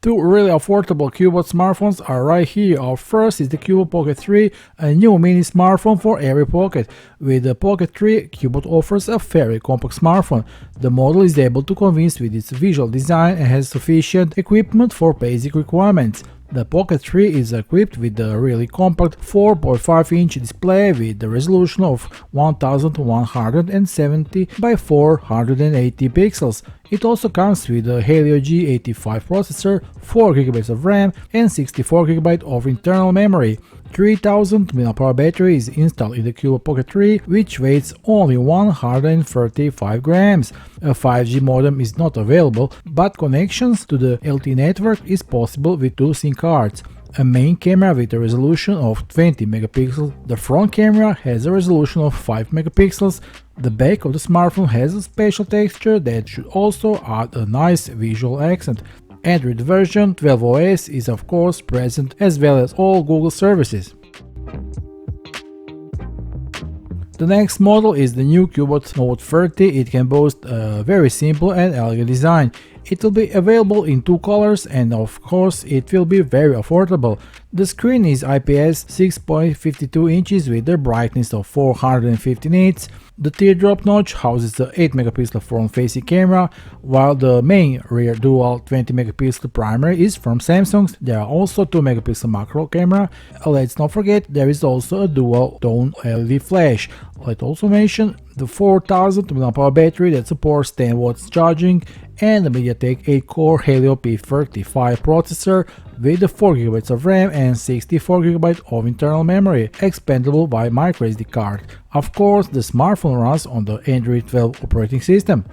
Two really affordable Cubot smartphones are right here. Our first is the Cubot Pocket 3, a new mini smartphone for every pocket. With the Pocket 3, Cubot offers a very compact smartphone. The model is able to convince with its visual design and has sufficient equipment for basic requirements. The Pocket 3 is equipped with a really compact 4.5-inch display with a resolution of 1170 by 480 pixels. It also comes with a Helio G85 processor, 4GB of RAM and 64GB of internal memory. 3000 mAh battery is installed in the Cubot Pocket 3, which weighs only 135 grams. A 5G modem is not available, but connections to the LTE network is possible with two SIM cards. A main camera with a resolution of 20 megapixels, the front camera has a resolution of 5 megapixels, the back of the smartphone has a special texture that should also add a nice visual accent. Android version 12 OS is of course present, as well as all Google services. The next model is the new Cubot Note 30. It can boast a very simple and elegant design. It will be available in two colors and of course it will be very affordable. The screen is IPS 6.52 inches with a brightness of 450 nits. The teardrop notch houses the 8 megapixel front-facing camera, while the main rear dual 20 megapixel primary is from Samsung. There are also 2 megapixel macro camera. Let's not forget there is also a dual tone LED flash. Let's also mention the 4000 mAh battery that supports 10 watts charging and the MediaTek 8-core Helio P35 processor with 4GB of RAM and 64GB of internal memory, expandable by microSD card. Of course, the smartphone runs on the Android 12 operating system.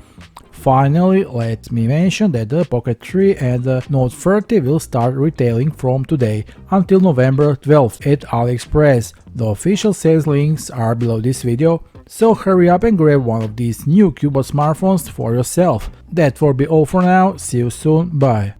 Finally, let me mention that the Pocket 3 and the Note 30 will start retailing from today until November 12th at AliExpress. The official sales links are below this video, so hurry up and grab one of these new Cubot smartphones for yourself. That will be all for now, see you soon, bye.